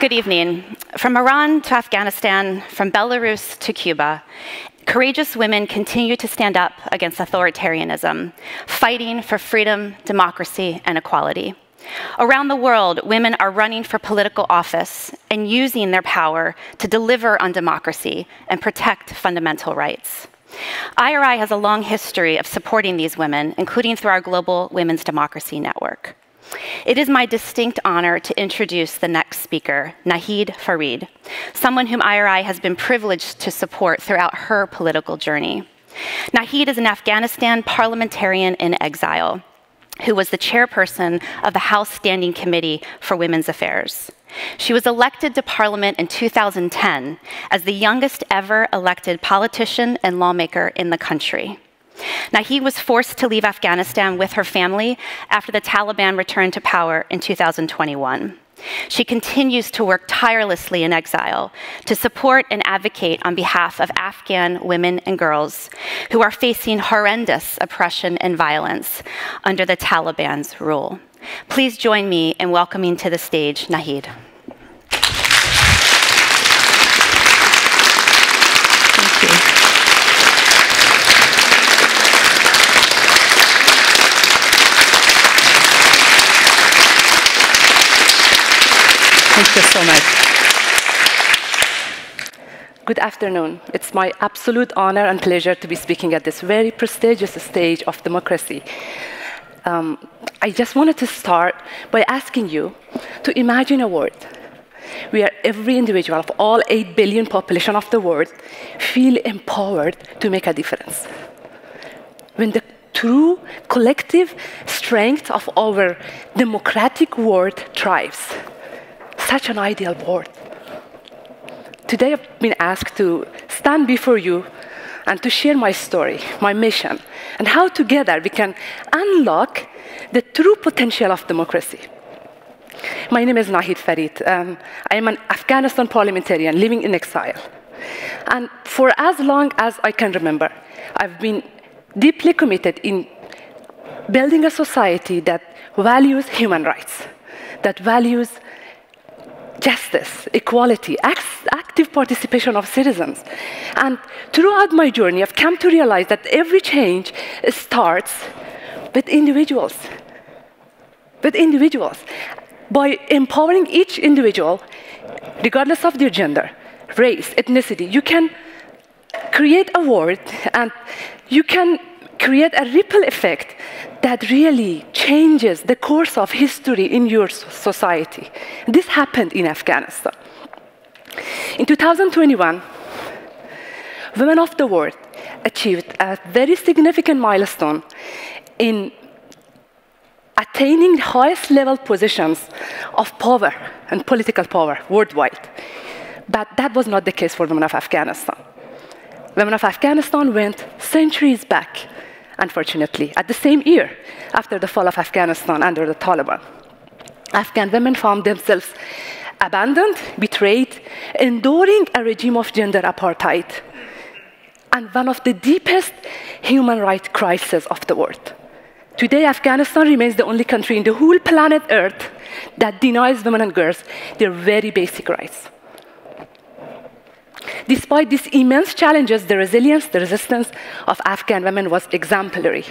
Good evening. From Iran to Afghanistan, from Belarus to Cuba, courageous women continue to stand up against authoritarianism, fighting for freedom, democracy, and equality. Around the world, women are running for political office and using their power to deliver on democracy and protect fundamental rights. IRI has a long history of supporting these women, including through our Global Women's Democracy Network. It is my distinct honor to introduce the next speaker, Naheed Farid, someone whom IRI has been privileged to support throughout her political journey. Naheed is an Afghanistan parliamentarian in exile who was the chairperson of the House Standing Committee for Women's Affairs. She was elected to Parliament in 2010 as the youngest ever elected politician and lawmaker in the country. Naheed was forced to leave Afghanistan with her family after the Taliban returned to power in 2021. She continues to work tirelessly in exile to support and advocate on behalf of Afghan women and girls who are facing horrendous oppression and violence under the Taliban's rule. Please join me in welcoming to the stage Naheed. Thank you. Thank you so much. Good afternoon. It's my absolute honor and pleasure to be speaking at this very prestigious stage of democracy. I just wanted to start by asking you to imagine a world where every individual of all 8 billion population of the world feel empowered to make a difference. When the true collective strength of our democratic world thrives. Such an ideal world. Today I've been asked to stand before you and to share my story, my mission, and how together we can unlock the true potential of democracy. My name is Naheed Farid. I am an Afghanistan parliamentarian living in exile. And for as long as I can remember, I've been deeply committed in building a society that values human rights, that values justice, equality, active participation of citizens. And throughout my journey, I've come to realize that every change starts with individuals. By empowering each individual, regardless of their gender, race, ethnicity, you can create a world and you can create a ripple effect that really changes the course of history in your society. This happened in Afghanistan. In 2021, women of the world achieved a very significant milestone in attaining the highest level positions of power and political power worldwide. But that was not the case for women of Afghanistan. Women of Afghanistan went centuries back, unfortunately, at the same year after the fall of Afghanistan under the Taliban. Afghan women found themselves abandoned, betrayed, enduring a regime of gender apartheid, and one of the deepest human rights crises of the world. Today, Afghanistan remains the only country in the whole planet Earth that denies women and girls their very basic rights. Despite these immense challenges, the resilience, the resistance of Afghan women was exemplary.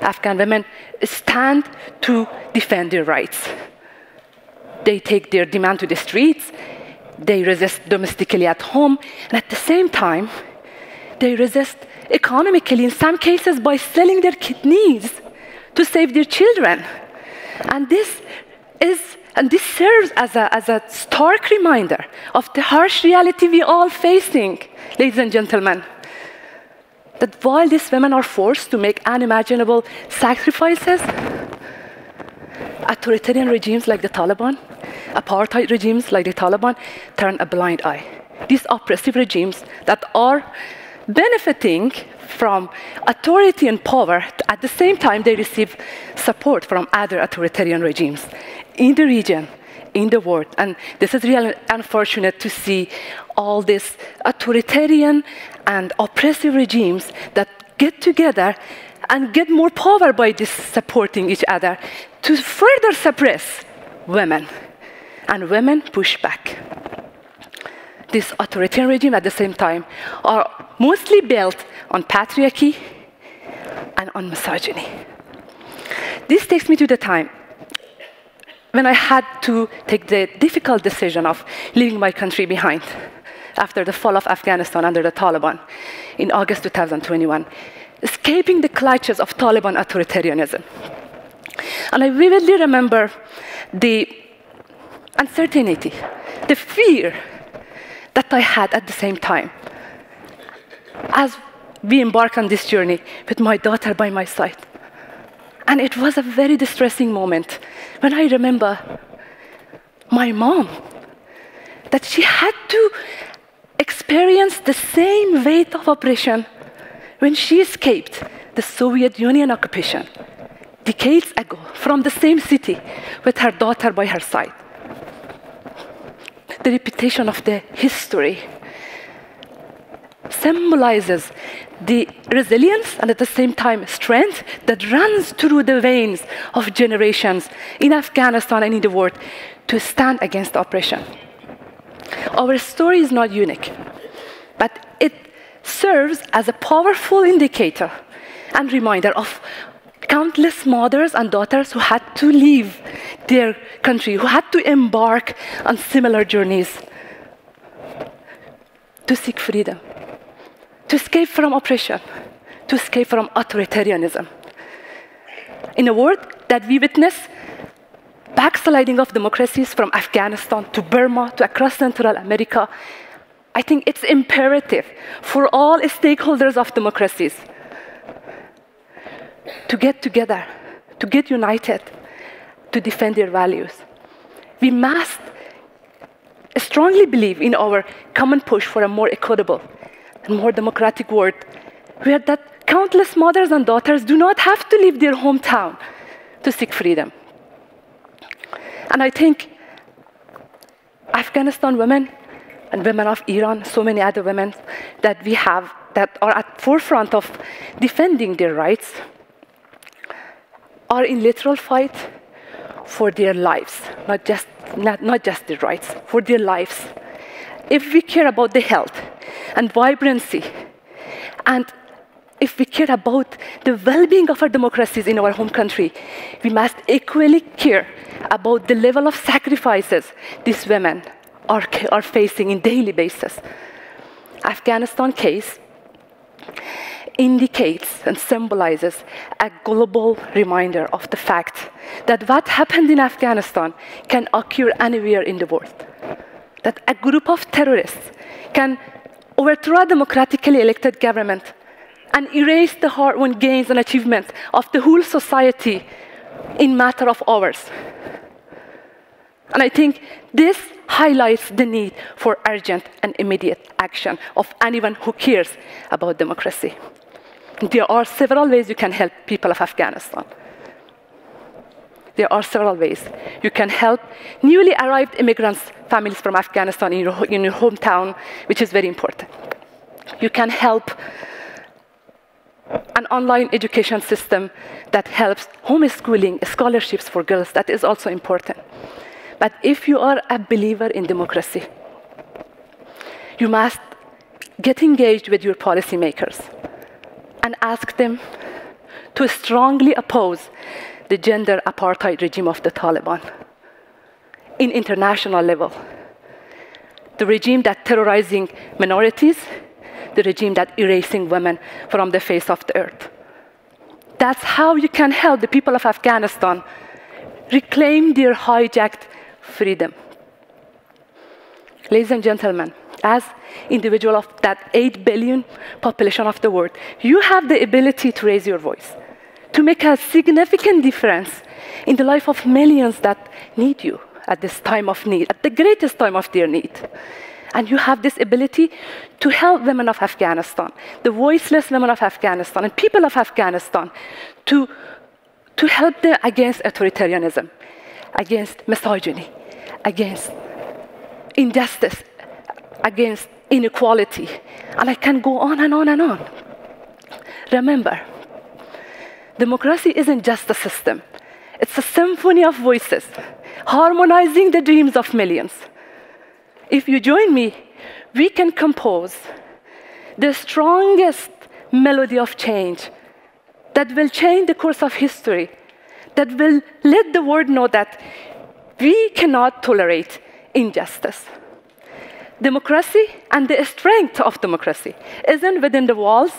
Afghan women stand to defend their rights. They take their demand to the streets, they resist domestically at home, and at the same time, they resist economically, in some cases by selling their kidneys to save their children. And this serves as a stark reminder of the harsh reality we all facing, ladies and gentlemen. That while these women are forced to make unimaginable sacrifices, authoritarian regimes like the Taliban, apartheid regimes like the Taliban, turn a blind eye. These oppressive regimes that are benefiting from authority and power, at the same time they receive support from other authoritarian regimes in the region, in the world. And this is really unfortunate to see all these authoritarian and oppressive regimes that get together and get more power by this supporting each other to further suppress women and women push back. This authoritarian regime at the same time are mostly built on patriarchy and on misogyny. This takes me to the time when I had to take the difficult decision of leaving my country behind after the fall of Afghanistan under the Taliban in August 2021, escaping the clutches of Taliban authoritarianism. And I vividly remember the uncertainty, the fear that I had at the same time as we embark on this journey with my daughter by my side. And it was a very distressing moment when I remember my mom, that she had to experience the same weight of oppression when she escaped the Soviet Union occupation decades ago from the same city with her daughter by her side. The repetition of the history symbolizes the resilience and at the same time strength that runs through the veins of generations in Afghanistan and in the world to stand against oppression. Our story is not unique, but it serves as a powerful indicator and reminder of countless mothers and daughters who had to leave their country, who had to embark on similar journeys to seek freedom, to escape from oppression, to escape from authoritarianism. In a world that we witness backsliding of democracies from Afghanistan to Burma to across Central America, I think it's imperative for all stakeholders of democracies to get together, to get united, to defend their values. We must strongly believe in our common push for a more equitable and more democratic world where that countless mothers and daughters do not have to leave their hometown to seek freedom. And I think Afghanistan women and women of Iran, so many other women that we have that are at forefront of defending their rights, are in literal fight for their lives, not just their rights, for their lives. If we care about the health and vibrancy, and if we care about the well-being of our democracies in our home country, we must equally care about the level of sacrifices these women are facing on a daily basis. Afghanistan case indicates and symbolizes a global reminder of the fact that what happened in Afghanistan can occur anywhere in the world. That a group of terrorists can overthrow a democratically elected government and erase the hard-won gains and achievements of the whole society in a matter of hours. And I think this highlights the need for urgent and immediate action of anyone who cares about democracy. There are several ways you can help people of Afghanistan. There are several ways. You can help newly arrived immigrants, families from Afghanistan in your hometown, which is very important. You can help an online education system that helps homeschooling, scholarships for girls. That is also important. But if you are a believer in democracy, you must get engaged with your policymakers and ask them to strongly oppose the gender apartheid regime of the Taliban in international level. The regime that terrorizing minorities, the regime that erasing women from the face of the earth. That's how you can help the people of Afghanistan reclaim their hijacked freedom. Ladies and gentlemen, as individual of that 8 billion population of the world, you have the ability to raise your voice, to make a significant difference in the life of millions that need you at this time of need, at the greatest time of their need. And you have this ability to help women of Afghanistan, the voiceless women of Afghanistan, and people of Afghanistan to help them against authoritarianism, against misogyny, against injustice, against inequality. And I can go on and on and on. Remember, democracy isn't just a system. It's a symphony of voices harmonizing the dreams of millions. If you join me, we can compose the strongest melody of change that will change the course of history, that will let the world know that we cannot tolerate injustice. Democracy and the strength of democracy isn't within the walls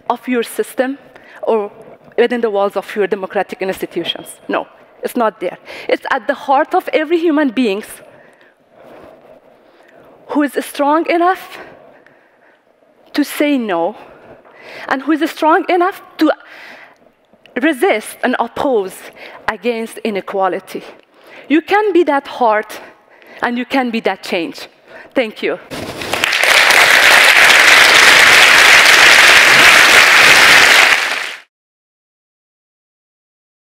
of your system or within the walls of your democratic institutions. No, it's not there. It's at the heart of every human being who is strong enough to say no, and who is strong enough to resist and oppose against inequality. You can be that heart, and you can be that change. Thank you.